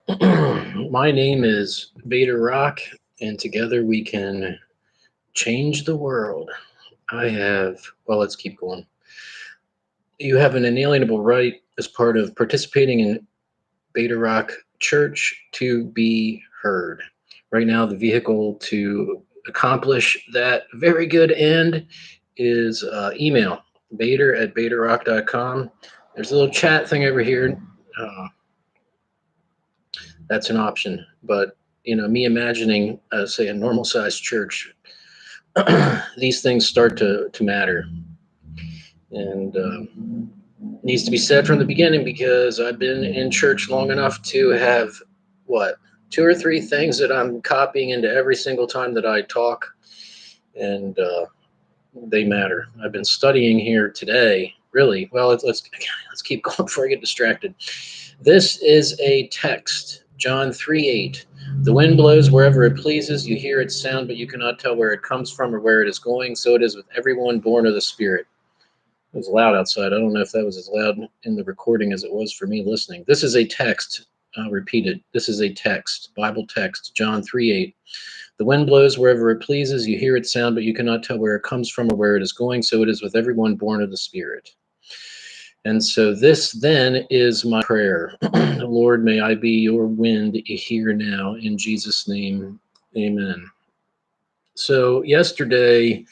My name is Beta Rock, and together we can change the world. Let's keep going. You have an inalienable right as part of participating in Beta Rock Church to be heard. Right now, the vehicle to accomplish that very good end is email bader@betarock.com. There's a little chat thing over here. Uh, that's an option. But me imagining, say, a normal sized church, these things start to matter, and needs to be said from the beginning because I've been in church long enough to have what 2 or 3 things that I'm copying into every single time that I talk, and they matter. I've been studying here today. Really, well, let's keep going before I get distracted. This is a text, John 3:8. The wind blows wherever it pleases. You hear its sound, but you cannot tell where it comes from or where it is going. So it is with everyone born of the Spirit. It was loud outside. I don't know if that was as loud in the recording as it was for me listening. This is a text. I'll repeat it. This is a text, Bible text, John 3:8. The wind blows wherever it pleases. You hear its sound, but you cannot tell where it comes from or where it is going. So it is with everyone born of the Spirit. And so this then is my prayer. Lord, may I be your wind here now in Jesus' name. Amen. So yesterday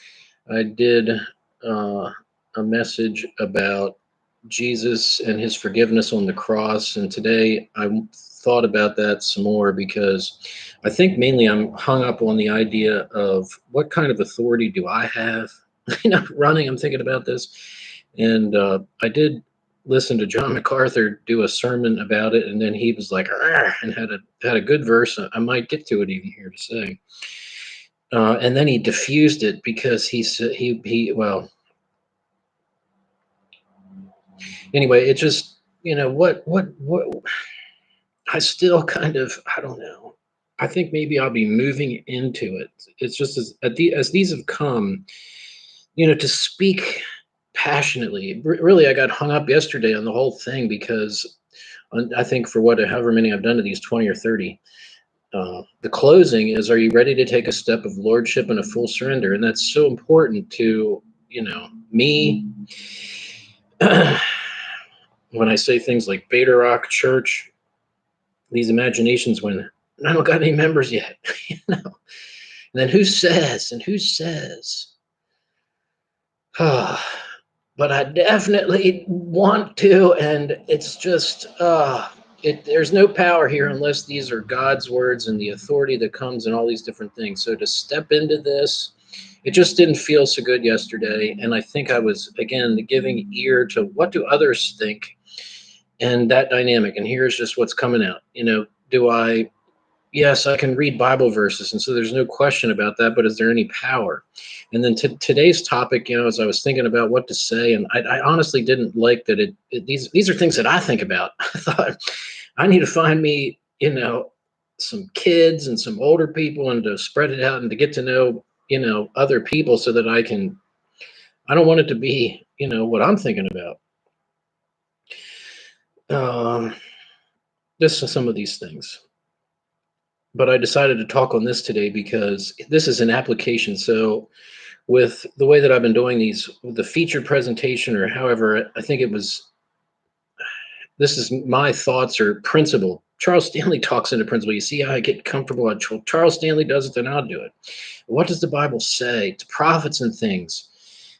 I did a message about Jesus and his forgiveness on the cross. And today I thought about that some more because I think mainly I'm hung up on the idea of what kind of authority do I have? Running, I'm thinking about this. And I did listen to John MacArthur do a sermon about it. And then he was like, "Arr," and had a good verse. I might get to it even here to say. And then he diffused it because he said well, anyway, it just what I still kind of I don't know. I think maybe I'll be moving into it. It's just as these have come, to speak passionately. Really, I got hung up yesterday on the whole thing because I think for however many I've done of these 20 or 30, the closing is, are you ready to take a step of lordship and a full surrender? And that's so important to me. When I say things like Beta Rock Church, these imaginations when I don't got any members yet, And then who says? But I definitely want to, and it's just there's no power here unless these are God's words and the authority that comes and all these different things. So to step into this, it just didn't feel so good yesterday, and I think I was again giving ear to what do others think and that dynamic. And here's just what's coming out. Do I Yes, I can read Bible verses, and so there's no question about that. But is there any power? And then today's topic, as I was thinking about what to say, and I honestly didn't like that these are things that I think about. I thought I need to find me, some kids and some older people, and to spread it out and to get to know, other people so that I can. I don't want it to be, what I'm thinking about. Um, just some of these things. But I decided to talk on this today because this is an application. So with the way that I've been doing these, the featured presentation, or however, I think this is my thoughts or principle. Charles Stanley talks into principle. You see how I get comfortable? Charles Stanley does it, then I'll do it. What does the Bible say to prophets and things?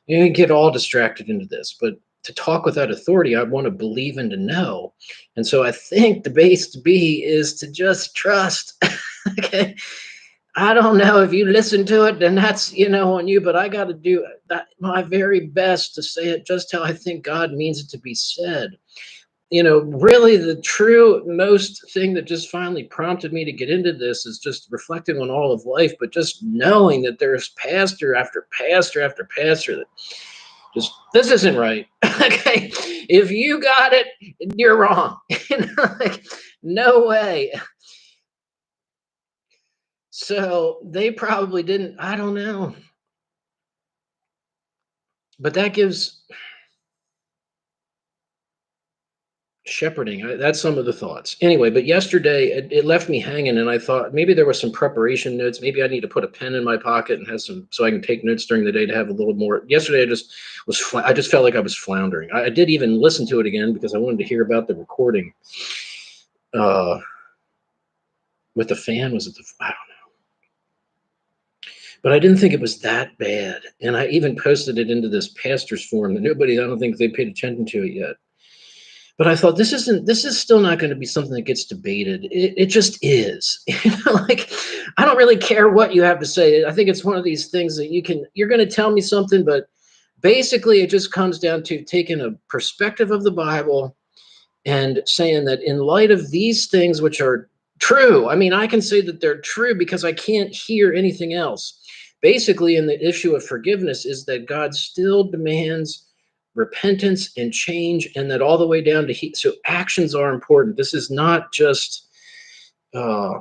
You can get all distracted into this, but to talk without authority, I want to believe and to know. And so I think the base to be is to just trust. Okay. I don't know if you listen to it, then that's on you. But I got to do that my very best to say it just how I think God means it to be said. Really, the true most thing that just finally prompted me to get into this is just reflecting on all of life, but just knowing that there's pastor after pastor after pastor that just this isn't right. Okay, if you got it, you're wrong. Like, no way. So they probably didn't. I don't know. But that gives shepherding. That's some of the thoughts. Anyway, but yesterday it left me hanging, and I thought maybe there was some preparation notes. Maybe I need to put a pen in my pocket and have some so I can take notes during the day to have a little more. Yesterday, I just felt like I was floundering. I did even listen to it again because I wanted to hear about the recording. Uh, with the fan, was it the? I don't know, but I didn't think it was that bad, and I even posted it into this pastors forum that nobody. I don't think they paid attention to it yet. But I thought this is still not going to be something that gets debated. It just is. Like, I don't really care what you have to say. I think it's one of these things that you're going to tell me something, but basically it just comes down to taking a perspective of the Bible and saying that in light of these things, which are true, I mean, I can say that they're true because I can't hear anything else. Basically, in the issue of forgiveness, is that God still demands repentance and change, and that all the way down to so actions are important. This is not just uh,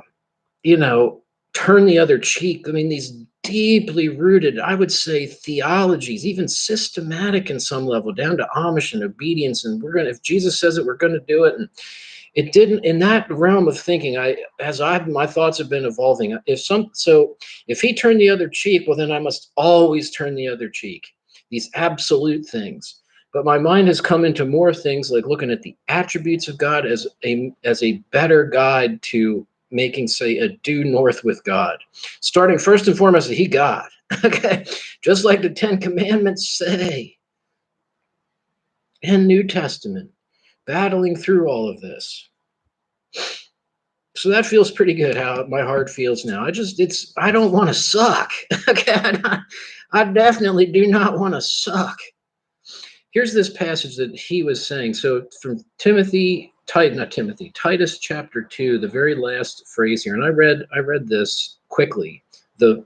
you know, turn the other cheek. I mean, these deeply rooted, I would say, theologies, even systematic in some level, down to Amish and obedience. And if Jesus says it, we're going to do it. And it didn't, in that realm of thinking, my thoughts have been evolving. If he turned the other cheek, well, then I must always turn the other cheek. These absolute things. But my mind has come into more things like looking at the attributes of God as a better guide to making, say, a due north with God. Starting first and foremost, he God. Okay. Just like the Ten Commandments say in New Testament, battling through all of this. So that feels pretty good how my heart feels now. I don't want to suck. Okay. I definitely do not want to suck. Here's this passage that he was saying. So from Titus chapter 2, the very last phrase here. And I read this quickly. The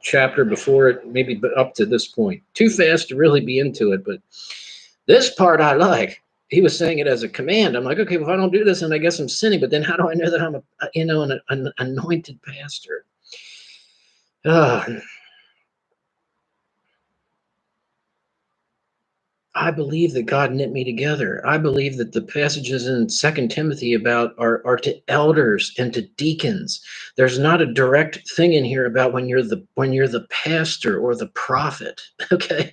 chapter before it, maybe up to this point. Too fast to really be into it, but this part I like. He was saying it as a command. I'm like, okay, well, if I don't do this, then I guess I'm sinning. But then how do I know that I'm an anointed pastor? I believe that God knit me together. I believe that the passages in Second Timothy are to elders and to deacons. There's not a direct thing in here about when you're the pastor or the prophet. Okay,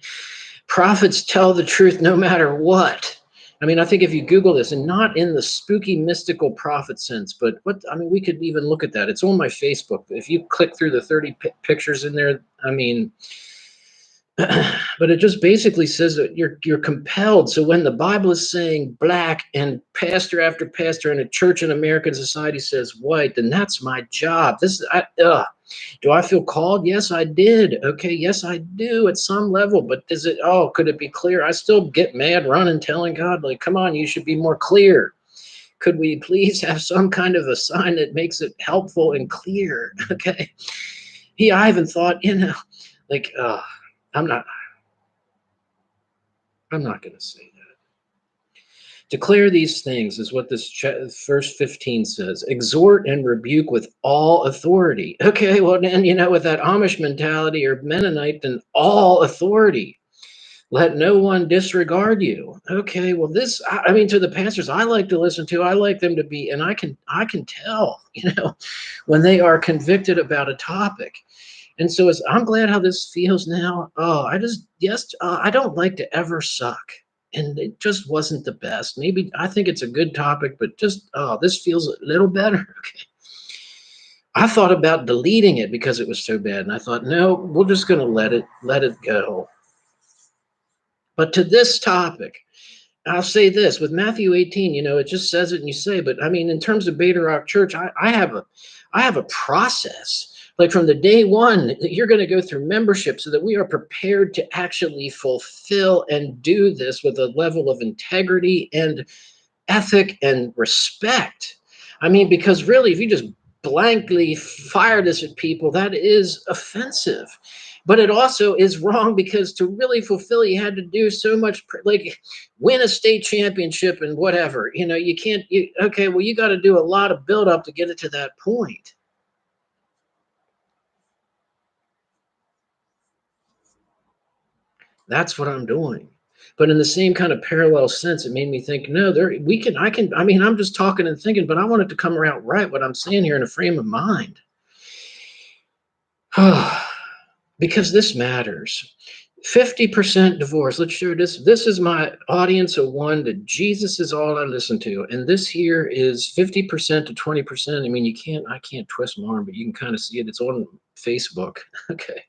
prophets tell the truth no matter what. I mean, I think if you Google this, and not in the spooky mystical prophet sense, but we could even look at that. It's on my Facebook. If you click through the 30 pictures in there, I mean. But it just basically says that you're compelled. So when the Bible is saying black and pastor after pastor in a church in American society says white, then that's my job. Do I feel called? Yes, I did. Okay, yes, I do at some level. But could it be clear? I still get mad running, telling God, like, come on, you should be more clear. Could we please have some kind of a sign that makes it helpful and clear? Okay. I even thought, like, I'm not going to say that. Declare these things is what this verse 15 says. Exhort and rebuke with all authority. Okay, well then, with that Amish mentality or Mennonite, then all authority. Let no one disregard you. Okay, well to the pastors I like to listen to, I like them to be, and I can tell, when they are convicted about a topic. And so I'm glad how this feels now. Oh, I don't like to ever suck. And it just wasn't the best. Maybe I think it's a good topic, but this feels a little better. Okay. I thought about deleting it because it was so bad. And I thought, no, we're just going to let it go. But to this topic, I'll say this with Matthew 18, it just says it and you say, but I mean, in terms of Beta Rock Church, I have a process. Like from the day one, you're going to go through membership so that we are prepared to actually fulfill and do this with a level of integrity and ethic and respect. I mean, because really, if you just blankly fire this at people, that is offensive. But it also is wrong because to really fulfill, you had to do so much, like win a state championship and whatever. You can't. Okay, well, you got to do a lot of build up to get it to that point. That's what I'm doing. But in the same kind of parallel sense, it made me think, no, I mean, I'm just talking and thinking, but I want it to come around right, what I'm saying here in a frame of mind. Because this matters. 50% divorce. Let's show this. This is my audience of one that Jesus is all I listen to. And this here is 50% to 20%. I mean, I can't twist my arm, but you can kind of see it. It's on Facebook. Okay.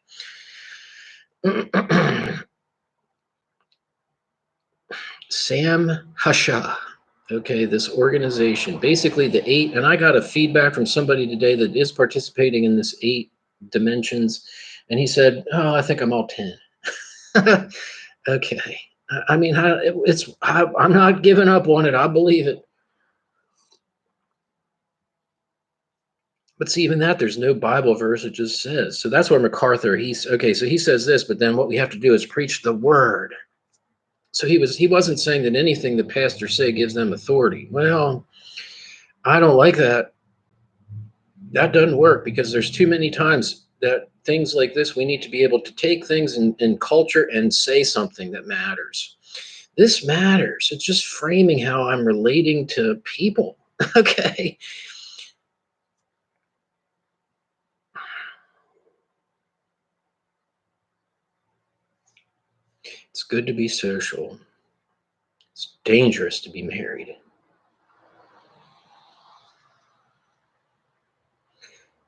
Sam Hasha. Okay, this organization. Basically the 8, and I got a feedback from somebody today that is participating in this 8 dimensions. And he said, oh, I think I'm all 10. Okay. I mean, I'm not giving up on it. I believe it. But see, even that, there's no Bible verse that just says. So that's where MacArthur, so he says this, but then what we have to do is preach the word. So he wasn't saying that anything the pastors say gives them authority. Well, I don't like that. That doesn't work, because there's too many times that things like this, we need to be able to take things in culture and say something that matters. This matters. It's just framing how I'm relating to people. Okay. It's good to be social. It's dangerous to be married.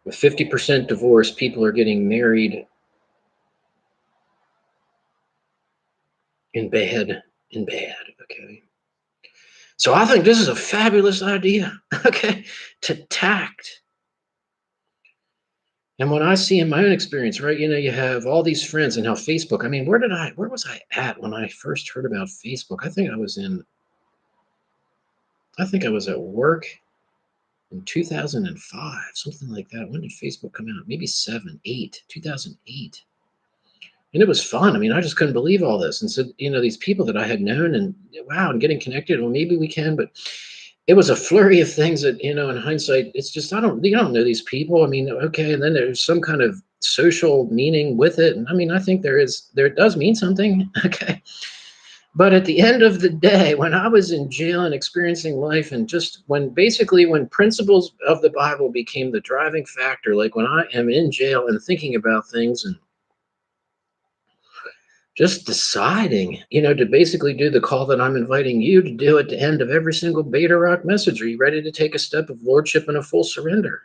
With 50% divorce, people are getting married in bed. Okay. So I think this is a fabulous idea. Okay. To tact. And what I see in my own experience, right? You have all these friends, and how Facebook, I mean, where was I at when I first heard about Facebook? I think I was at work in 2005, something like that. When did Facebook come out? Maybe 2008. And it was fun. I mean, I just couldn't believe all this. And so, these people that I had known, and wow, and getting connected, well, maybe we can, but it was a flurry of things that, in hindsight, it's just, you don't know these people. I mean, okay. And then there's some kind of social meaning with it. And I mean, I think there does mean something. Okay. But at the end of the day, when I was in jail and experiencing life, and just when principles of the Bible became the driving factor, like when I am in jail and thinking about things and just deciding, to basically do the call that I'm inviting you to do at the end of every single Beta Rock message. Are you ready to take a step of lordship and a full surrender?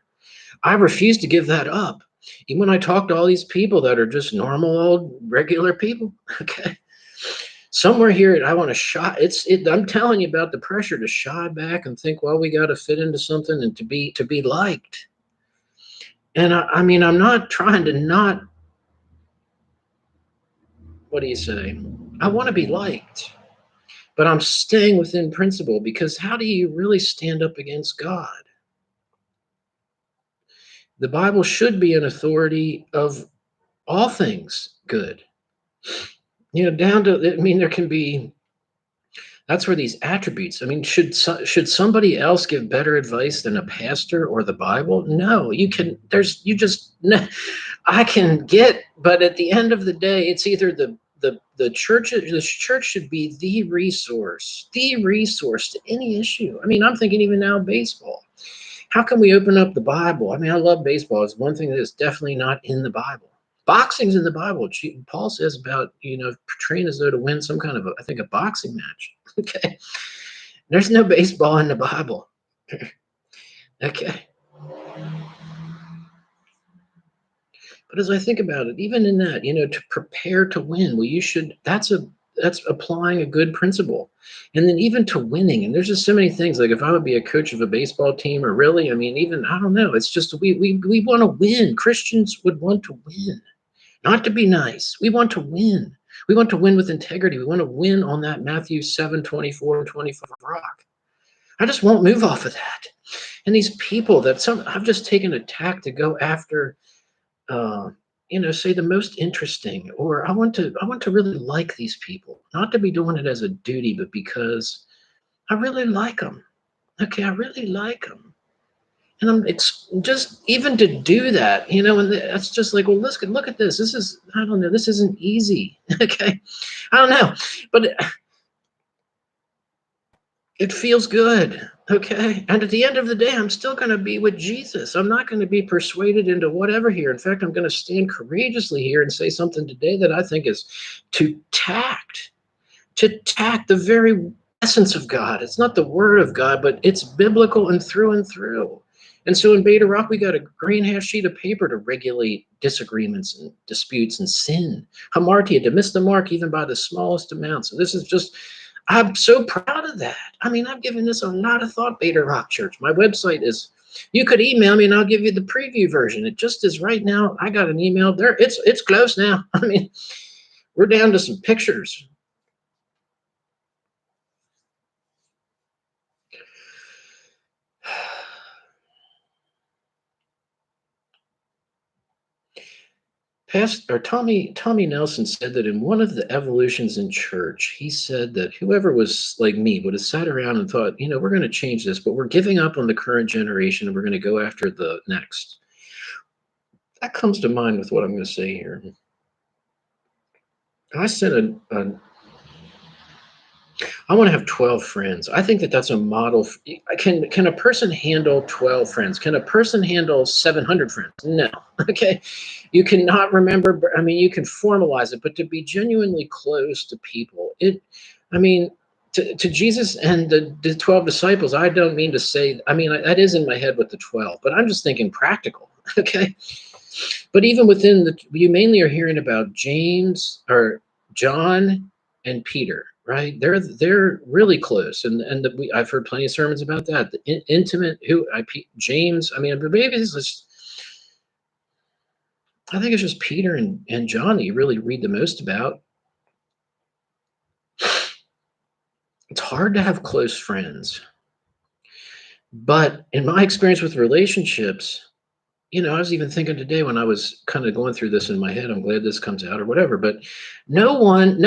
I refuse to give that up. Even when I talk to all these people that are just normal, old, regular people, okay? Somewhere here, I want to shy. I'm telling you about the pressure to shy back and think, well, we got to fit into something and to be liked. And I mean, I'm not trying to not, what do you say? I want to be liked, but I'm staying within principle, because how do you really stand up against God? The Bible should be an authority of all things good. Down to, I mean, there can be, that's where these attributes, I mean, should somebody else give better advice than a pastor or the Bible? No, no, I can get, but at the end of the day, it's either the church should be the resource to any issue. I mean, I'm thinking even now baseball. How can we open up the Bible? I mean, I love baseball. It's one thing that is definitely not in the Bible. Boxing's in the Bible. Paul says about, train as though to win some kind of, a boxing match. Okay. There's no baseball in the Bible. Okay. But as I think about it, even in that, to prepare to win, well, that's applying a good principle. And then even to winning, and there's just so many things, like if I would be a coach of a baseball team, or really, I mean, even, I don't know, it's just, we want to win. Christians would want to win, not to be nice. We want to win. We want to win with integrity. We want to win on that Matthew 7:24 and 25 rock. I just won't move off of that. And these people I've just taken a tack to go after, say the most interesting, or I want to really like these people, not to be doing it as a duty, but because I really like them. Okay, I really like them. And just even to do that, and that's just like, well, look at this. I don't know, this isn't easy. Okay, I don't know, but It feels good. Okay. And at the end of the day, I'm still going to be with Jesus. I'm not going to be persuaded into whatever here. In fact, I'm going to stand courageously here and say something today that I think is to tact the very essence of God. It's not the word of God, but it's biblical and through and through. And so in Beta Rock, we got a green half sheet of paper to regulate disagreements and disputes and sin. Hamartia, to miss the mark even by the smallest amount. So this is just, I'm so proud of that. I mean, I've given this a lot of thought, Beta Rock Church. My website is, you could email me and I'll give you the preview version. It just is right now. I got an email there. It's close now. I mean, we're down to some pictures. Tommy Nelson said that in one of the evolutions in church, he said that whoever was like me would have sat around and thought, we're going to change this, but we're giving up on the current generation and we're going to go after the next. That comes to mind with what I'm going to say here. I said I want to have 12 friends. I think that that's a model. Can a person handle 12 friends? Can a person handle 700 friends? No. Okay. You cannot remember. I mean, you can formalize it, but to be genuinely close to people, to Jesus and the 12 disciples, I don't mean to say, that is in my head with the 12, but I'm just thinking practical. Okay. But even within you mainly are hearing about James or John and Peter, right? They're really close, and I've heard plenty of sermons about that. The intimate James. Maybe it's just, I think it's just Peter and John that you really read the most about. It's hard to have close friends, but in my experience with relationships, I was even thinking today when I was kind of going through this in my head, I'm glad this comes out or whatever, but no one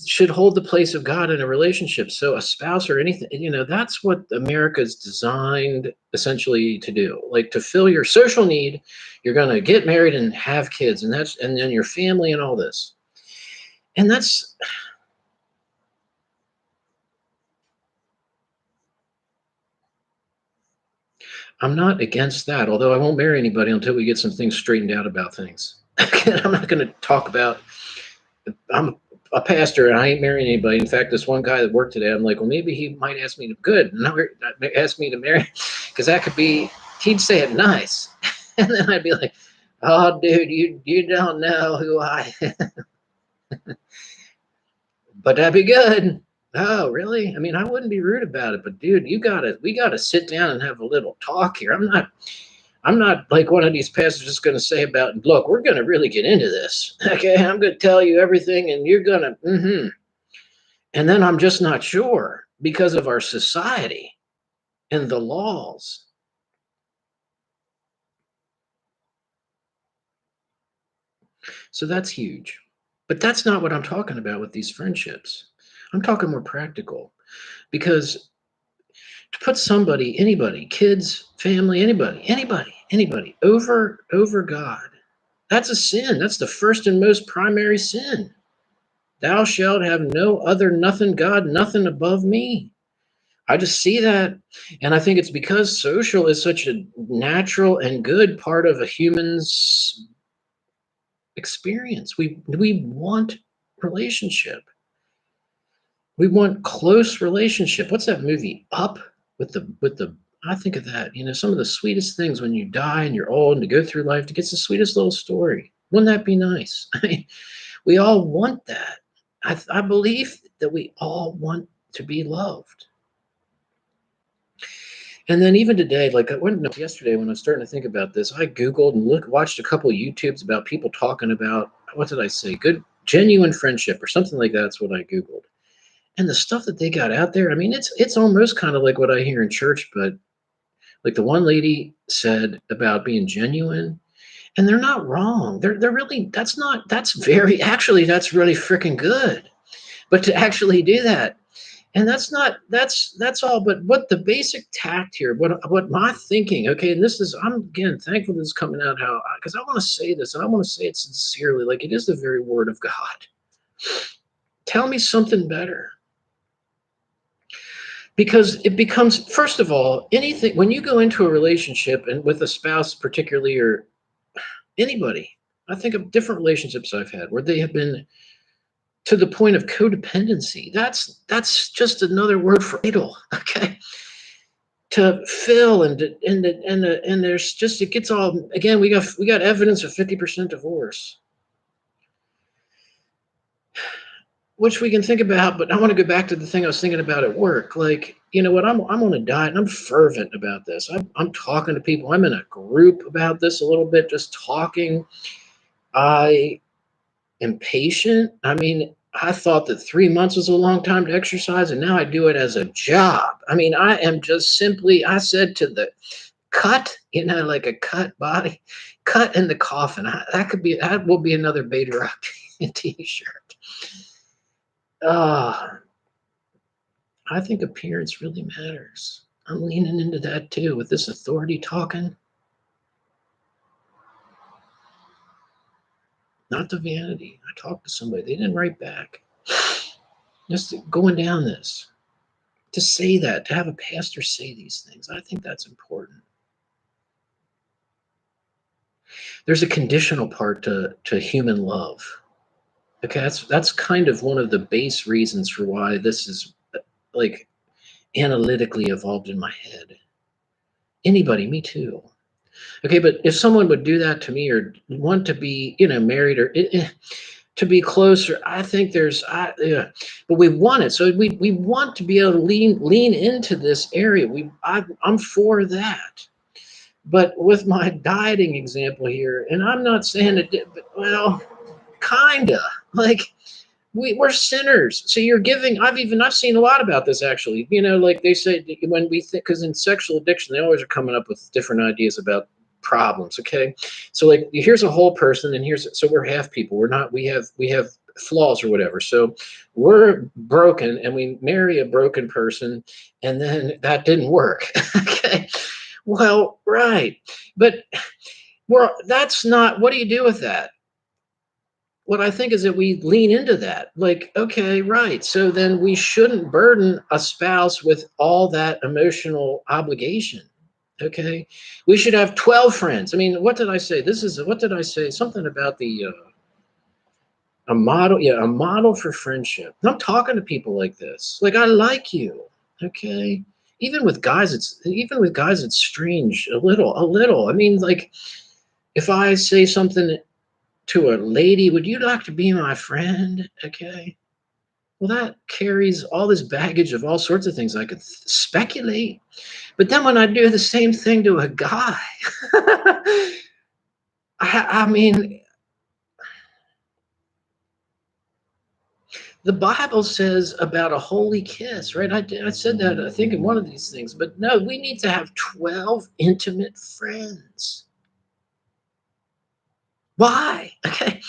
should hold the place of God in a relationship. So a spouse or anything, that's what America is designed essentially to do. Like to fill your social need, you're going to get married and have kids, and then your family and all this. And I'm not against that, although I won't marry anybody until we get some things straightened out about things. I'm not going to talk about, I'm a pastor and I ain't marrying anybody. In fact, this one guy that worked today, I'm like, well, maybe he might ask me to, ask me to marry, because that could be, he'd say it nice. And then I'd be like, oh, dude, you don't know who I am. But that'd be good. Oh, really? I wouldn't be rude about it, but dude, we gotta sit down and have a little talk here. I'm not like one of these pastors just going to say about, look, we're going to really get into this. Okay. I'm going to tell you everything and you're going to, And then I'm just not sure because of our society and the laws. So that's huge. But that's not what I'm talking about with these friendships. I'm talking more practical, because to put anybody, kids, family, anybody over God, that's a sin. That's the first and most primary sin. Thou shalt have no other nothing God, nothing above me. I just see that. And I think it's because social is such a natural and good part of a human's experience. We want relationship. We want close relationship. What's that movie? Up, with the I think of that. Some of the sweetest things when you die and you're old and to go through life to get the sweetest little story. Wouldn't that be nice? We all want that. I believe that we all want to be loved. And then even today, like yesterday when I was starting to think about this, I Googled and watched a couple of YouTubes about people talking about, what did I say? Good, genuine friendship or something like that. That's what I Googled. And the stuff that they got out there, it's almost kind of like what I hear in church, but like the one lady said about being genuine, and they're not wrong. They're really, that's really freaking good. But to actually do that, and that's all. But what the basic tact here, what my thinking, okay, and this is, I'm again thankful this is coming out, how, because I want to say this and I want to say it sincerely, like it is the very word of God. Tell me something better. because it becomes, first of all, anything, when you go into a relationship and with a spouse particularly, or anybody, I think of different relationships I've had where they have been to the point of codependency. That's just another word for idol. Okay, to fill and there's just, it gets all, again, we got evidence of 50% divorce, which we can think about. But I want to go back to the thing I was thinking about at work. Like, you know what, I'm on a diet and I'm fervent about this. I'm talking to people. I'm in a group about this a little bit, just talking. I am patient. I mean, I thought that 3 months was a long time to exercise, and now I do it as a job. I mean, I am just simply, I said to the cut, like a cut body, cut in the coffin. That will be another Beta Rock t-shirt. I think appearance really matters. I'm leaning into that too with this authority talking. Not the vanity. I talked to somebody, they didn't write back. Just going down this. To say that, to have a pastor say these things, I think that's important. There's a conditional part to human love. Okay, that's kind of one of the base reasons for why this is like analytically evolved in my head. Anybody, me too. Okay, but if someone would do that to me or want to be, married or to be closer, I think but we want it. So we want to be able to lean into this area. I'm for that. But with my dieting example here, and I'm not saying it, but well, kinda like we're sinners. So you're giving. I've seen a lot about this actually. Like they say when we think, because in sexual addiction they always are coming up with different ideas about problems. Okay, so like here's a whole person, and so we're half people. We're not. We have flaws or whatever. So we're broken, and we marry a broken person, and then that didn't work. Okay, well, right, but that's not. What do you do with that? What I think is that we lean into that. Like, okay, right. So then we shouldn't burden a spouse with all that emotional obligation. Okay. We should have 12 friends. I mean, what did I say? What did I say? Something about a model. Yeah, a model for friendship. I'm talking to people like this. Like, I like you. Okay. Even with guys, it's strange. A little. I mean, like, if I say something to a lady, would you like to be my friend? Okay. Well, that carries all this baggage of all sorts of things. I could speculate. But then when I do the same thing to a guy, I mean, the Bible says about a holy kiss, right? I said that, I think, in one of these things. But no, we need to have 12 intimate friends. Why? Okay.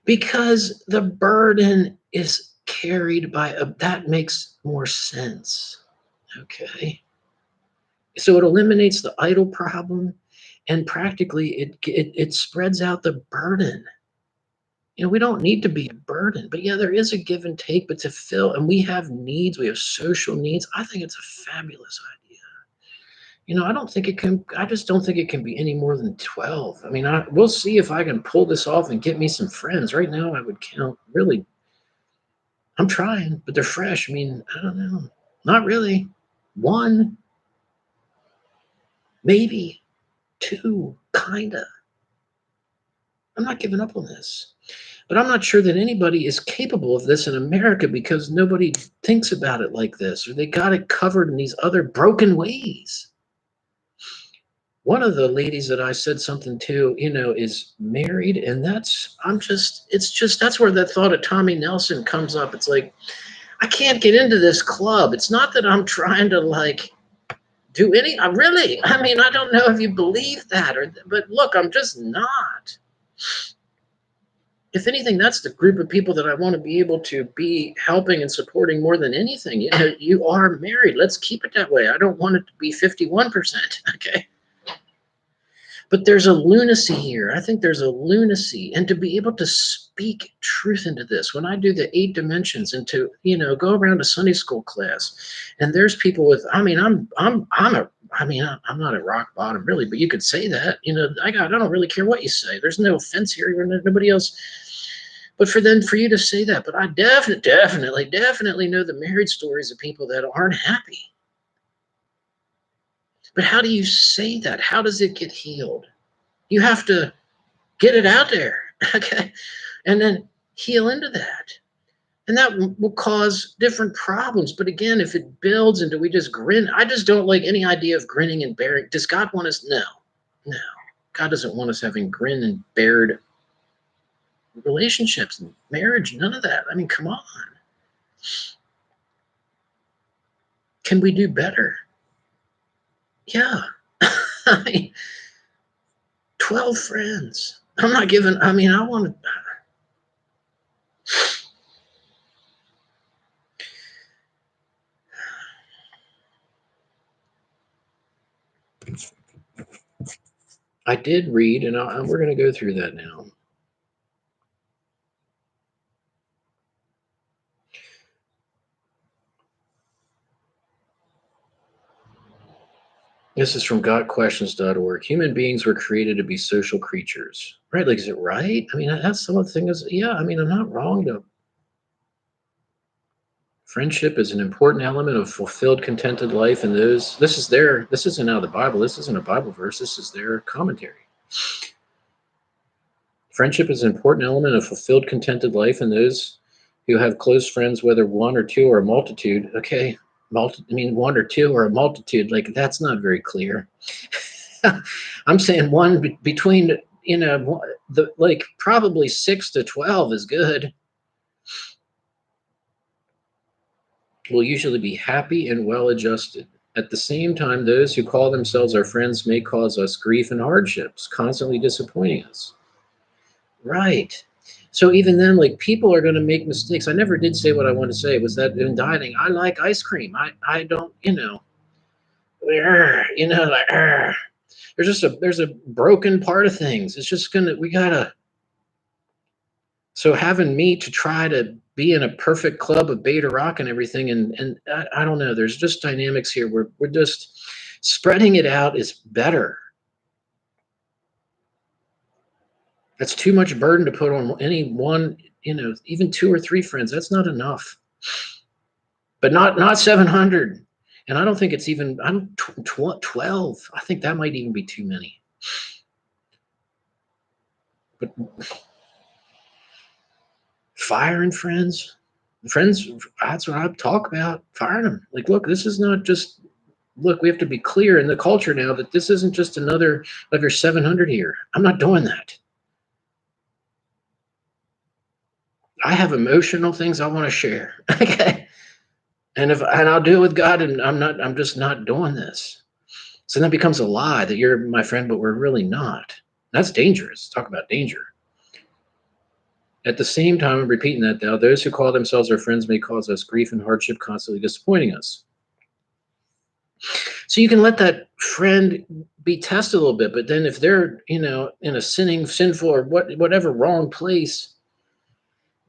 Because the burden is carried by that makes more sense. Okay. So it eliminates the idol problem, and practically it spreads out the burden. We don't need to be a burden, but yeah, there is a give and take, but to fill, and we have needs, we have social needs. I think it's a fabulous idea. I just don't think it can be any more than 12. I mean, we'll see if I can pull this off and get me some friends. Right now, I would count really. I'm trying, but they're fresh. I mean, I don't know. Not really. One, maybe two, kinda. I'm not giving up on this. But I'm not sure that anybody is capable of this in America because nobody thinks about it like this, or they got it covered in these other broken ways. One of the ladies that I said something to, is married, and that's where that thought of Tommy Nelson comes up. It's like, I can't get into this club. It's not that I'm trying to I mean, I don't know if you believe that, but look, I'm just not. If anything, that's the group of people that I want to be able to be helping and supporting more than anything. You are married. Let's keep it that way. I don't want it to be 51%. Okay. But there's a lunacy here. I think there's a lunacy. And to be able to speak truth into this, when I do the 8 dimensions and to, go around a Sunday school class, and there's people with, I mean, I'm not at rock bottom really, but you could say that, I don't really care what you say. There's no offense here. Nobody else. But for you to say that, but I definitely know the married stories of people that aren't happy. But how do you say that? How does it get healed? You have to get it out there, okay? And then heal into that. And that will cause different problems. But again, if it builds into we just grin, I just don't like any idea of grinning and bearing. Does God want us? No. God doesn't want us having grin and bared relationships and marriage. None of that. I mean, come on. Can we do better? Yeah. I mean, 12 friends. I'm not giving, I want to. I did read, and we're going to go through that now. This is from gotquestions.org. Human beings were created to be social creatures. Right? Like, is it right? I mean, that's some of the things. Yeah, I mean, I'm not wrong to. Friendship is an important element of fulfilled, contented life, and this isn't out of the Bible. This isn't a Bible verse. This is their commentary. Friendship is an important element of fulfilled, contented life, and those who have close friends, whether one or two or a multitude. Okay, one or two or a multitude. Like, that's not very clear. I'm saying one between, probably 6 to 12 is good. Will usually be happy and well adjusted. At the same time, those who call themselves our friends may cause us grief and hardships, constantly disappointing us. Right. So even then, like, people are going to make mistakes. I never did say what I wanted to say. Was that in dieting? I like ice cream. I don't, there's a broken part of things. It's just we gotta. So having me to try to be in a perfect club of beta rock and everything, and I don't know. There's just dynamics here where we're just spreading it out is better. That's too much burden to put on any one, even 2 or 3 friends. That's not enough. But not 700. And I don't think it's even, I'm 12. I think that might even be too many. But firing friends, that's what I talk about. Firing them. Like, look, this is not just, we have to be clear in the culture now that this isn't just another of your 700 here. I'm not doing that. I have emotional things I want to share. Okay. And I'll do it with God, and I'm just not doing this. So that becomes a lie that you're my friend, but we're really not. That's dangerous. Talk about danger. At the same time, I'm repeating that now, those who call themselves our friends may cause us grief and hardship, constantly disappointing us. So you can let that friend be tested a little bit, but then if they're, in a sinful or whatever wrong place,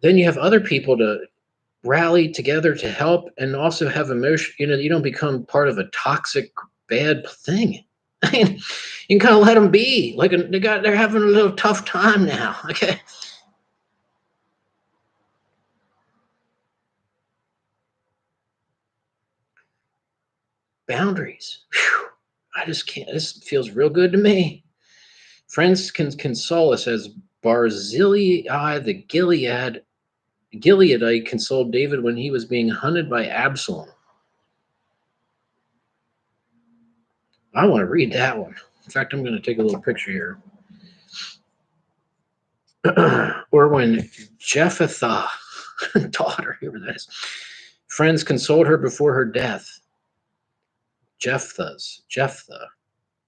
then you have other people to rally together to help and also have emotion. You don't become part of a toxic, bad thing. I mean, you can kind of let them be. Like, they're having a little tough time now. Okay. Boundaries. Whew. I just can't. This feels real good to me. Friends can console us as Barzillai the Gileadite consoled David when he was being hunted by Absalom. I want to read that one. In fact, I'm going to take a little picture here. Or when Jephthah, daughter, whoever that is, friends consoled her before her death. Jephthah.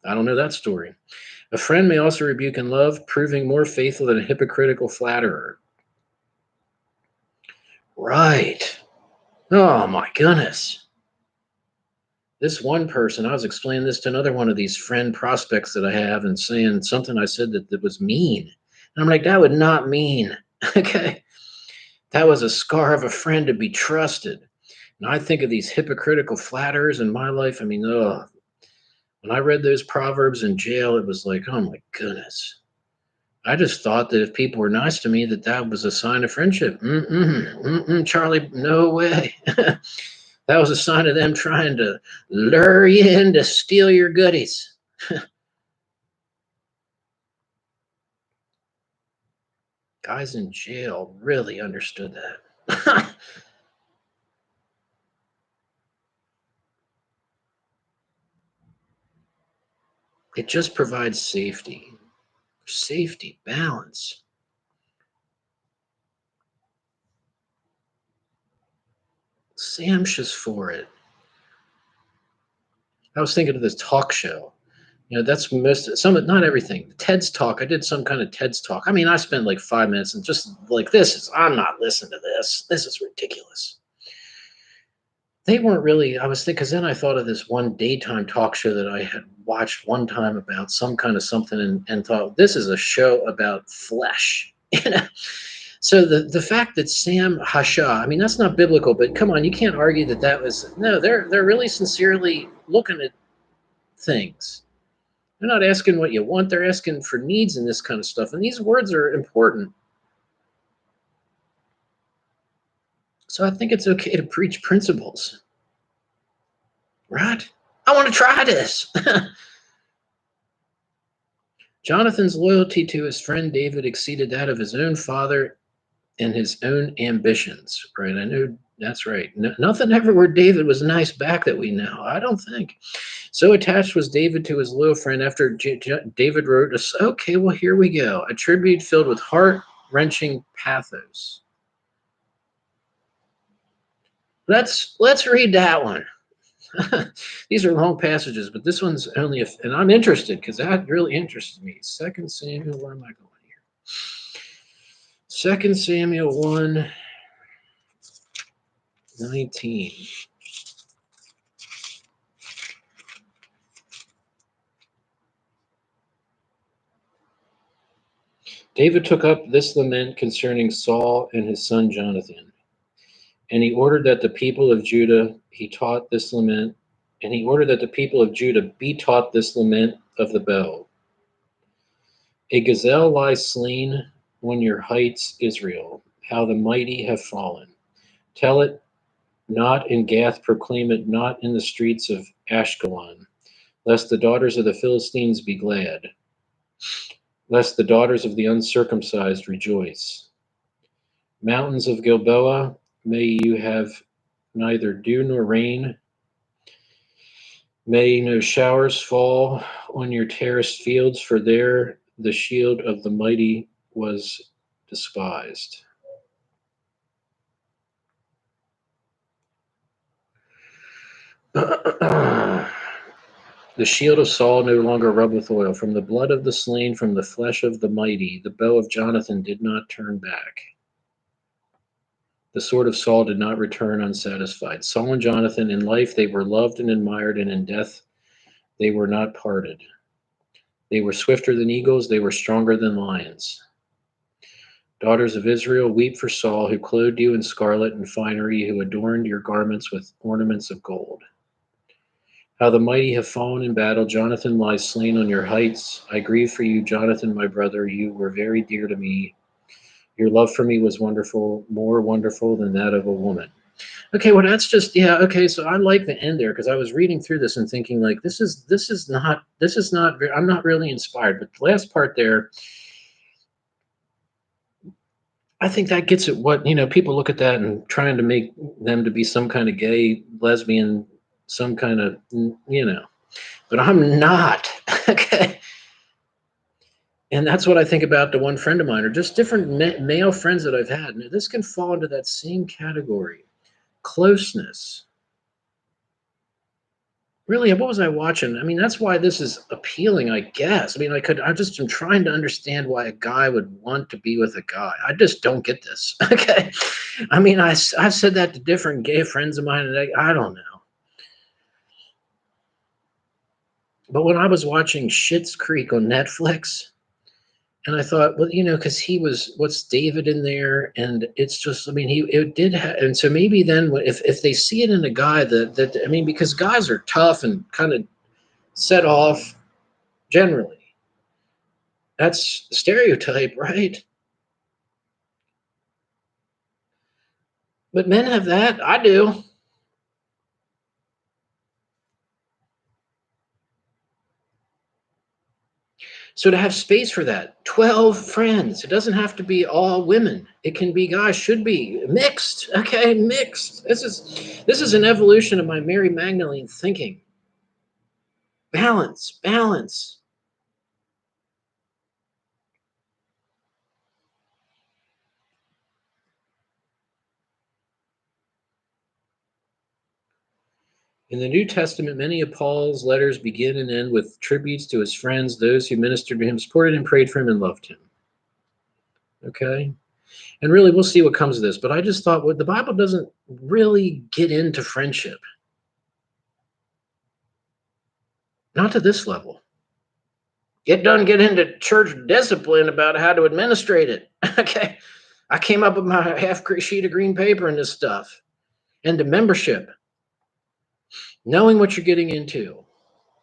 I don't know that story. A friend may also rebuke in love, proving more faithful than a hypocritical flatterer. Right. Oh my goodness. This one person, I was explaining this to another one of these friend prospects that I have and saying something I said that was mean. And I'm like, that would not mean. Okay. That was a scar of a friend to be trusted. And I think of these hypocritical flatterers in my life. I mean, ugh. When I read those proverbs in jail, it was like, oh my goodness. I just thought that if people were nice to me, that that was a sign of friendship. Charlie, no way. That was a sign of them trying to lure you in to steal your goodies. Guys in jail really understood that. It just provides safety, balance. Sam's for it. I was thinking of this talk show. You know, that's most some, not everything. TED's talk. I did some kind of TED's talk. I mean, I spent like 5 minutes and just like, I'm not listening to this. This is ridiculous. They weren't really, I was thinking, because then I thought of this one daytime talk show that I had watched one time about some kind of something, and thought, this is a show about flesh. You know? So the fact that Sam Hasha, I mean, that's not biblical, but come on, you can't argue that that was, no, they're really sincerely looking at things. They're not asking what you want, they're asking for needs and this kind of stuff. And these words are important. So I think it's okay to preach principles, right? I want to try this. Jonathan's loyalty to his friend David exceeded that of his own father and his own ambitions, right? I know that's right. Nothing ever where David was nice back that we know. I don't think. So attached was David to his loyal friend after David wrote us. Okay, well, here we go. A tribute filled with heart-wrenching pathos. Let's read that one. These are long passages, but this one's only, and I'm interested because that really interests me. Second Samuel, where am I going here? Second Samuel 1:19. David took up this lament concerning Saul and his son Jonathan, and he ordered that the people of Judah he taught this lament, and he ordered that the people of Judah be taught this lament of the bow. A gazelle lies slain on your heights, Israel, how the mighty have fallen. Tell it not in Gath, proclaim it not in the streets of Ashkelon, lest the daughters of the Philistines be glad, lest the daughters of the uncircumcised rejoice. Mountains of Gilboa, may you have neither dew nor rain. May no showers fall on your terraced fields, for there the shield of the mighty was despised. The shield of Saul no longer rubbed with oil. From the blood of the slain, from the flesh of the mighty, the bow of Jonathan did not turn back. The sword of Saul did not return unsatisfied. Saul and Jonathan, in life, they were loved and admired, and in death, they were not parted. They were swifter than eagles, they were stronger than lions. Daughters of Israel, weep for Saul, who clothed you in scarlet and finery, who adorned your garments with ornaments of gold. How the mighty have fallen in battle. Jonathan lies slain on your heights. I grieve for you, Jonathan, my brother. You were very dear to me. Your love for me was wonderful, more wonderful than that of a woman. Okay, well, that's just, yeah. Okay, so I like the end there because I was reading through this and thinking like, this is not. I'm not really inspired. But the last part there, I think that gets at what, people look at that and trying to make them to be some kind of gay, lesbian, some kind of, but I'm not. Okay. And that's what I think about the one friend of mine, or just different male friends that I've had. Now, this can fall into that same category. Closeness. Really, what was I watching? I mean, that's why this is appealing, I guess. I mean, I just am trying to understand why a guy would want to be with a guy. I just don't get this. Okay. I mean, I've said that to different gay friends of mine, and I don't know. But when I was watching Schitt's Creek on Netflix, and I thought, well, because he was what's David in there, and it's just, I mean, it did, and so maybe then if they see it in a guy that I mean, because guys are tough and kind of set off generally, that's the stereotype, right? But men have that. I do. So to have space for that, 12 friends. It doesn't have to be all women. It can be guys, should be mixed. Okay, mixed. This is an evolution of my Mary Magdalene thinking. Balance, balance. In the New Testament, many of Paul's letters begin and end with tributes to his friends, those who ministered to him, supported him, prayed for him, and loved him. Okay? And really, we'll see what comes of this. But I just thought, well, the Bible doesn't really get into friendship, not to this level. It doesn't get into church discipline about how to administrate it. Okay. I came up with my half sheet of green paper and this stuff. And the membership, knowing what you're getting into,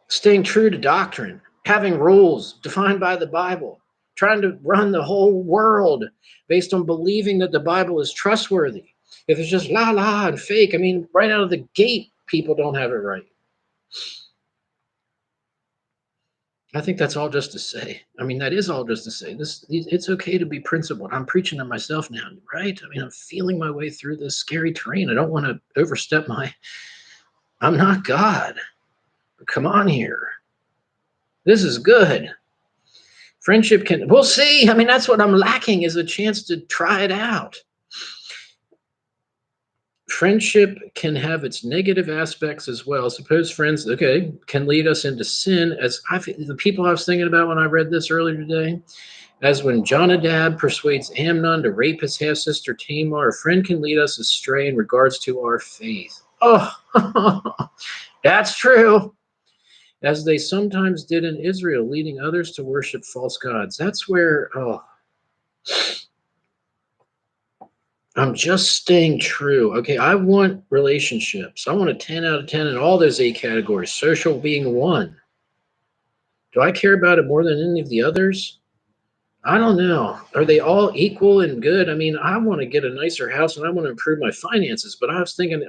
staying true to doctrine, having rules defined by the Bible, trying to run the whole world based on believing that the Bible is trustworthy. If it's just la la and fake, I mean, right out of the gate, people don't have it right. I think that's all just to say. I mean, that is all just to say. It's okay to be principled. I'm preaching to myself now, right? I mean, I'm feeling my way through this scary terrain. I don't want to overstep my. I'm not God. Come on here. This is good. Friendship can. We'll see. I mean, that's what I'm lacking is a chance to try it out. Friendship can have its negative aspects as well. Suppose friends, okay, can lead us into sin. As the people I was thinking about when I read this earlier today, as when Jonadab persuades Amnon to rape his half sister Tamar, a friend can lead us astray in regards to our faith. Oh, that's true. As they sometimes did in Israel, leading others to worship false gods. That's where, I'm just staying true. Okay, I want relationships. I want a 10 out of 10 in all those 8 categories, social being one. Do I care about it more than any of the others? I don't know. Are they all equal and good? I mean, I want to get a nicer house and I want to improve my finances, but I was thinking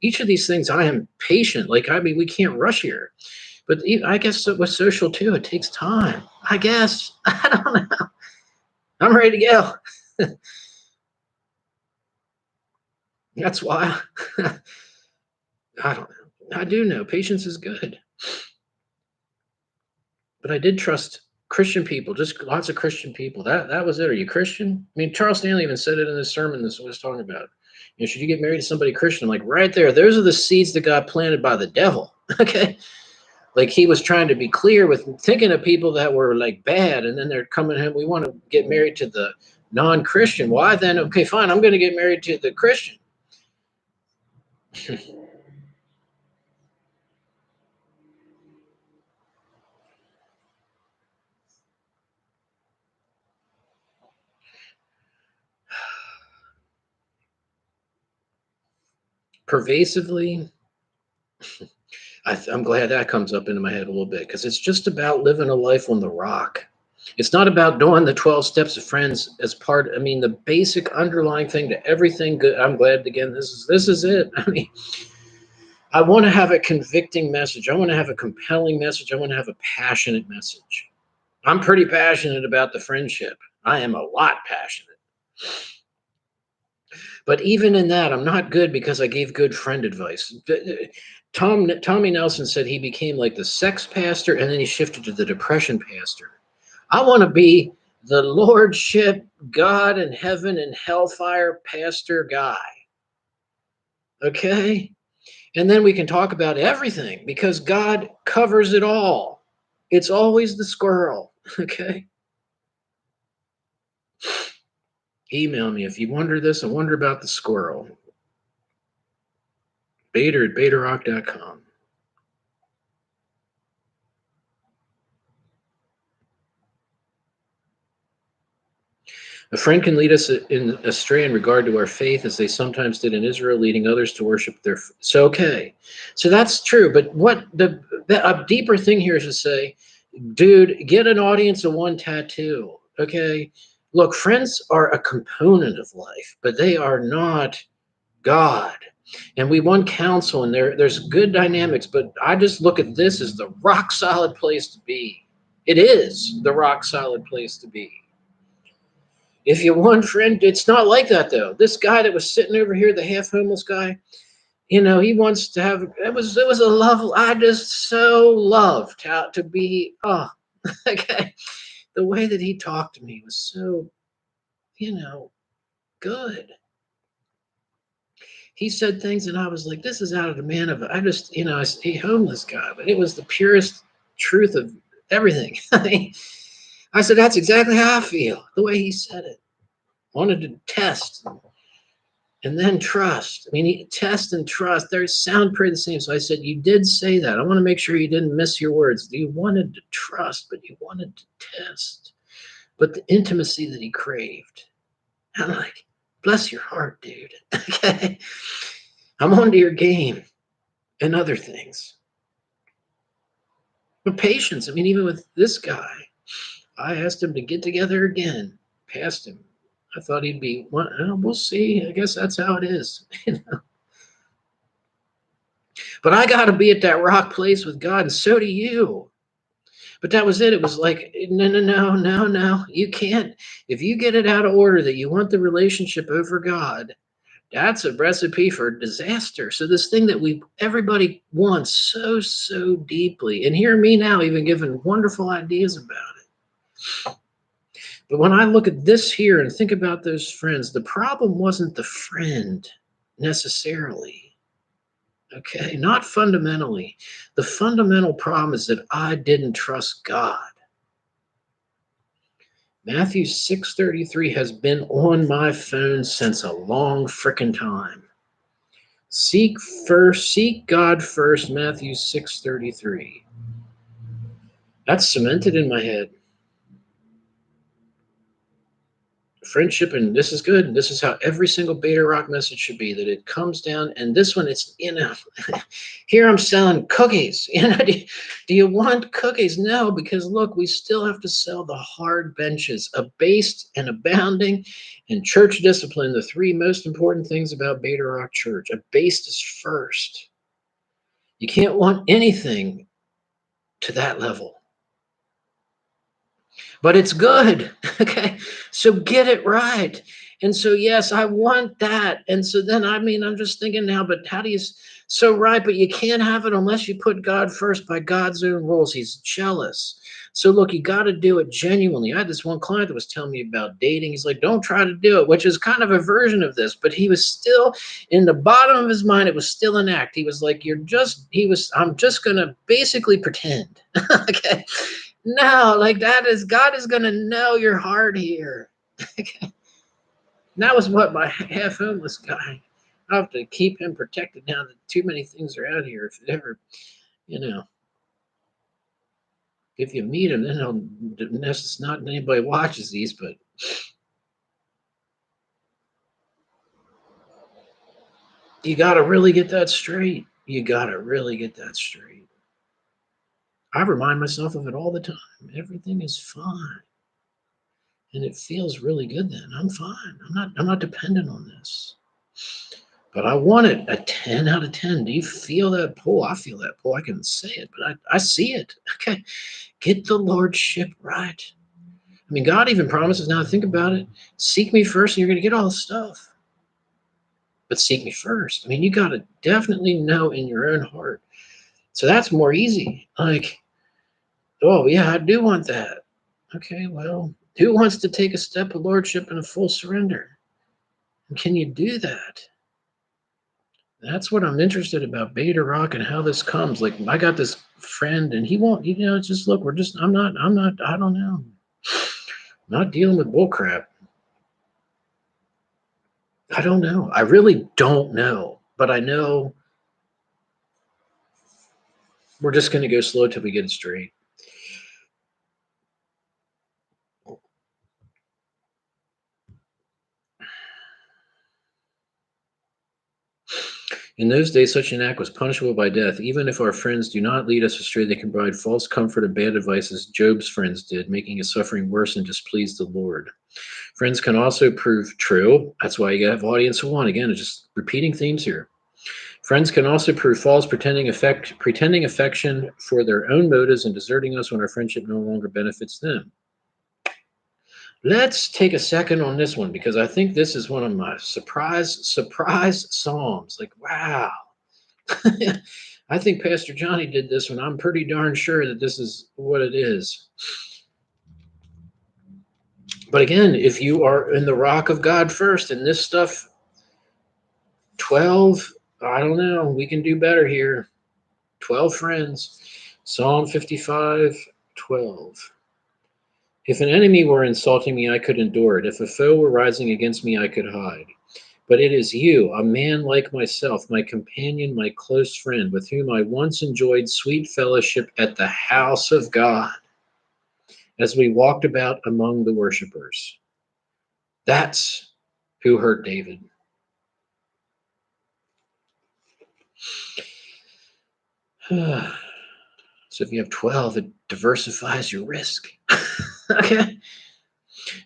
each of these things I am patient. Like, I mean, we can't rush here. But I guess with social too, it takes time. I guess. I don't know. I'm ready to go. That's why I don't know. I do know patience is good. But I did trust Christian people, just lots of Christian people. That was it. Are you Christian? I mean, Charles Stanley even said it in this sermon. This was talking about. Should you get married to somebody Christian? Like right there, those are the seeds that got planted by the devil. Okay, like he was trying to be clear with thinking of people that were like bad, and then they're coming in. We want to get married to the non-Christian. Why then? Okay, fine. I'm going to get married to the Christian. Pervasively, I'm glad that comes up into my head a little bit because it's just about living a life on the rock. It's not about doing the 12 steps of friends as part. I mean, the basic underlying thing to everything good. I'm glad again. This is it. I mean, I want to have a convicting message. I want to have a compelling message. I want to have a passionate message. I'm pretty passionate about the friendship. I am a lot passionate. But even in that, I'm not good because I gave good friend advice. Tommy Nelson said he became like the sex pastor and then he shifted to the depression pastor. I want to be the Lordship, God and heaven and hellfire pastor guy. Okay? And then we can talk about everything because God covers it all. It's always the squirrel. Okay? Email me if you wonder this and wonder about the squirrel. Bader at betarock.com. A friend can lead us astray in regard to our faith, as they sometimes did in Israel, leading others to worship their. So okay, so that's true. But what the a deeper thing here is to say, dude, get an audience of one tattoo. Okay, look, friends are a component of life, but they are not God. And we want counsel, and there's good dynamics, but I just look at this as the rock solid place to be. It is the rock solid place to be. If you want friend, it's not like that though. This guy that was sitting over here, the half homeless guy, he wants to have it was a love. I just so loved how to be okay. The way that he talked to me was so, good. He said things and I was like, this is out of the man of I just, a homeless guy, but it was the purest truth of everything. I said, that's exactly how I feel, the way he said it. Wanted to test and then trust. I mean, test and trust, they sound pretty the same. So I said, you did say that. I want to make sure you didn't miss your words. You wanted to trust, but you wanted to test. But the intimacy that he craved. I'm like, bless your heart, dude. Okay. I'm onto your game and other things. But patience. I mean, even with this guy, I asked him to get together again. Passed him. I thought he'd be, well, we'll see. I guess that's how it is. But I got to be at that rock place with God, and so do you. But that was it. It was like, no, no, no, no, no. You can't. If you get it out of order that you want the relationship over God, that's a recipe for disaster. So this thing that everybody wants so, so deeply, and hear me now, even giving wonderful ideas about it. But when I look at this here and think about those friends, the problem wasn't the friend necessarily. Okay, not fundamentally. The fundamental problem is that I didn't trust God. Matthew 6:33 has been on my phone since a long frickin' time. Seek God first, Matthew 6:33. That's cemented in my head. Friendship, and this is good. This is how every single Beta Rock message should be, that it comes down, and this one, it's, here I'm selling cookies. Do you want cookies? No, because look, we still have to sell the hard benches, abased and abounding, and church discipline, the three most important things about Beta Rock Church. Abased is first. You can't want anything to that level. But it's good. Okay. So get it right. And so, yes, I want that. And so then, I mean, I'm just thinking now, but how do you, so right, but you can't have it unless you put God first by God's own rules. He's jealous. So look, you got to do it genuinely. I had this one client that was telling me about dating. He's like, don't try to do it, which is kind of a version of this, but he was still in the bottom of his mind. It was still an act. He was like, I'm just going to basically pretend. Okay. No, like that is, God is going to know your heart here. Okay. That was what my half homeless guy. I have to keep him protected now that too many things are out here. If it ever, you know, if you meet him, then he'll. It's not anybody watches these, but you got to really get that straight. You got to really get that straight. I remind myself of it all the time. Everything is fine, and it feels really good. Then I'm fine. I'm not dependent on this. But I want it a 10 out of 10. Do you feel that pull? I feel that pull. I can say it, but I see it. Okay. Get the Lordship right. I mean, God even promises, now think about it, seek me first and you're going to get all the stuff. But seek me first. I mean, you got to definitely know in your own heart. So that's more easy. Like, oh, yeah, I do want that. Okay, well, who wants to take a step of Lordship and a full surrender? And can you do that? That's what I'm interested about Beta Rock and how this comes. Like, I got this friend and he won't, just look, I don't know. Not dealing with bullcrap. I don't know. I really don't know. But I know we're just going to go slow till we get it straight. In those days, such an act was punishable by death. Even if our friends do not lead us astray, they can provide false comfort and bad advice, as Job's friends did, making his suffering worse and displease the Lord. Friends can also prove true. That's why you have audience of one. Again, it's just repeating themes here. Friends can also prove false, pretending affection for their own motives and deserting us when our friendship no longer benefits them. Let's take a second on this one because I think this is one of my surprise psalms. Like, wow. I think Pastor Johnny did this one. I'm pretty darn sure that this is what it is. But again, if you are in the rock of God first and this stuff, 12, I don't know, we can do better here. 12 friends. Psalm 55, 12. If an enemy were insulting me, I could endure it. If a foe were rising against me, I could hide. But it is you, a man like myself, my companion, my close friend, with whom I once enjoyed sweet fellowship at the house of God, as we walked about among the worshipers. That's who hurt David. So if you have 12, it diversifies your risk. Okay.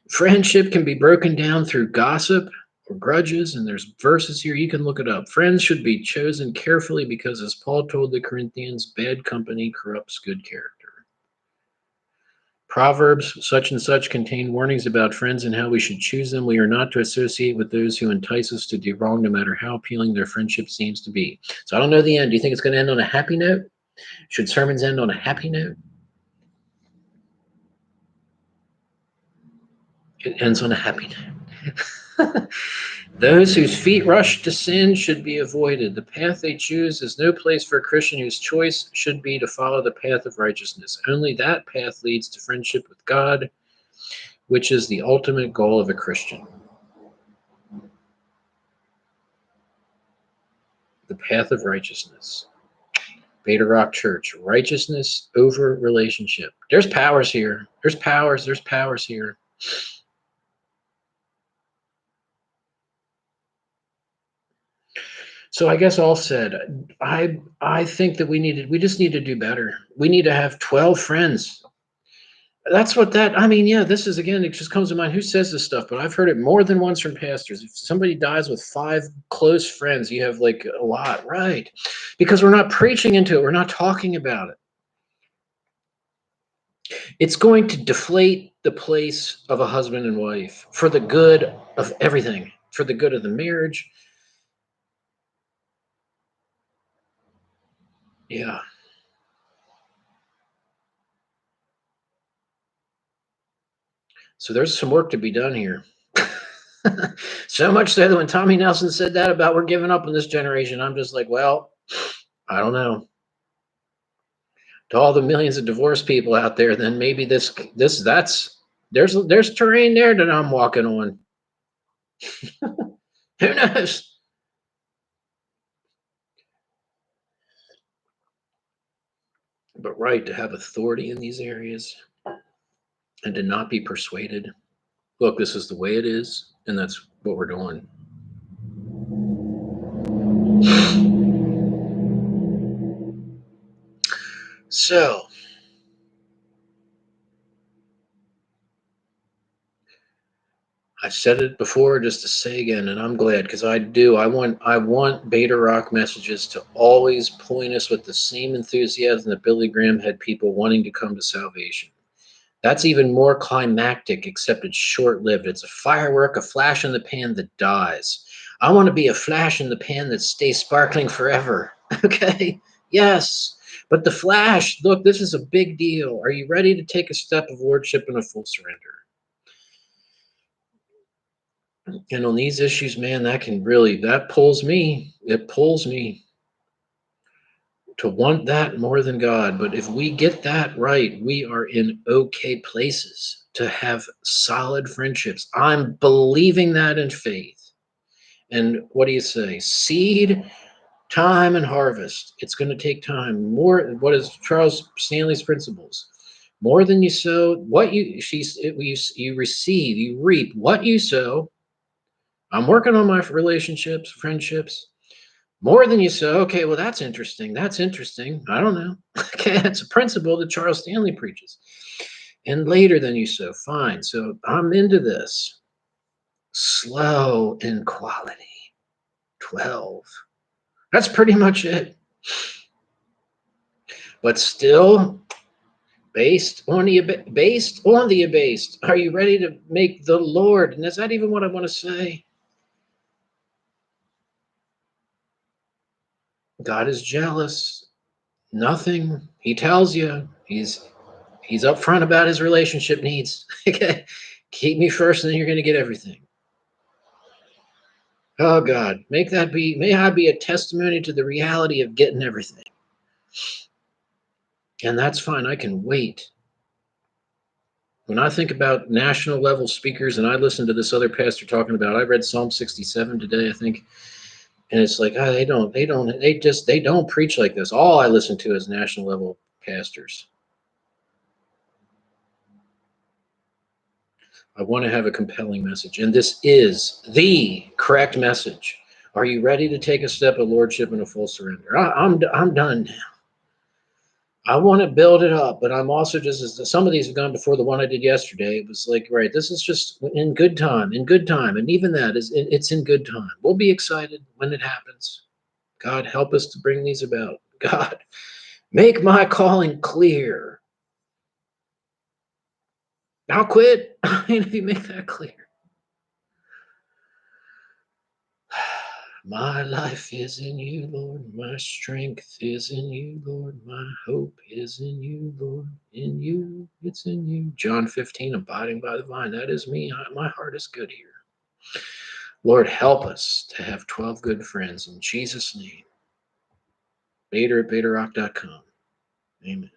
Friendship can be broken down through gossip or grudges, and there's verses here. You can look it up. Friends should be chosen carefully because, as Paul told the Corinthians, bad company corrupts good character. Proverbs such and such contain warnings about friends and how we should choose them. We are not to associate with those who entice us to do wrong, no matter how appealing their friendship seems to be. So I don't know the end. Do you think it's going to end on a happy note? Should sermons end on a happy note? It ends on a happy note. Those whose feet rush to sin should be avoided. The path they choose is no place for a Christian whose choice should be to follow the path of righteousness. Only that path leads to friendship with God, which is the ultimate goal of a Christian. The path of righteousness. Beta Rock Church. Righteousness over relationship. There's powers here. There's powers here. So I guess all said, I think that we just need to do better. We need to have 12 friends. That's what I mean, yeah, this is again, it just comes to mind. Who says this stuff? But I've heard it more than once from pastors. If somebody dies with 5 close friends, you have like a lot, right? Because we're not preaching into it, we're not talking about it. It's going to deflate the place of a husband and wife for the good of everything, for the good of the marriage. Yeah. So there's some work to be done here. So much so that when Tommy Nelson said that about we're giving up on this generation, I'm just like, well, I don't know. To all the millions of divorced people out there, then maybe there's terrain there that I'm walking on. Who knows? But right, to have authority in these areas and to not be persuaded. Look, this is the way it is, and that's what we're doing. So I've said it before, just to say again, and I'm glad because I do. I want Beta Rock messages to always point us with the same enthusiasm that Billy Graham had people wanting to come to salvation. That's even more climactic, except it's short-lived. It's a firework, a flash in the pan that dies. I want to be a flash in the pan that stays sparkling forever. Okay? Yes. But the flash, look, this is a big deal. Are you ready to take a step of lordship and a full surrender? And on these issues, man, that pulls me. It pulls me to want that more than God. But if we get that right, we are in okay places to have solid friendships. I'm believing that in faith. And what do you say? Seed, time, and harvest. It's going to take time. More. What is Charles Stanley's principles? More than you sow, you receive, you reap what you sow. I'm working on my relationships, friendships. More than you sow. Okay, well, that's interesting. That's interesting. I don't know. Okay, that's a principle that Charles Stanley preaches. And later than you sow. Fine. So I'm into this. Slow in quality. 12. That's pretty much it. But still based on the abased. Are you ready to make the Lord? And is that even what I want to say? God is jealous. Nothing. He tells you. He's upfront about his relationship needs. Okay. Keep me first, and then you're going to get everything. Oh God, may I be a testimony to the reality of getting everything. And that's fine. I can wait. When I think about national level speakers, and I listen to this other pastor talking about, I read Psalm 67 today, I think, and it's like, oh, they don't preach like this. All I listen to is national level pastors. I want to have a compelling message, and this is the correct message. Are you ready to take a step of lordship and a full surrender? I'm done now. I want to build it up, but I'm also just as some of these have gone before the one I did yesterday. It was like, right, this is just in good time, and even that is it's in good time. We'll be excited when it happens. God, help us to bring these about. God, make my calling clear. I'll quit. I mean, if you make that clear. My life is in you, Lord. My strength is in you, Lord. My hope is in you, Lord. In you, it's in you. John 15, abiding by the vine. That is me. My heart is good here. Lord, help us to have 12 good friends. In Jesus' name. Bader at BaderRock.com. Amen.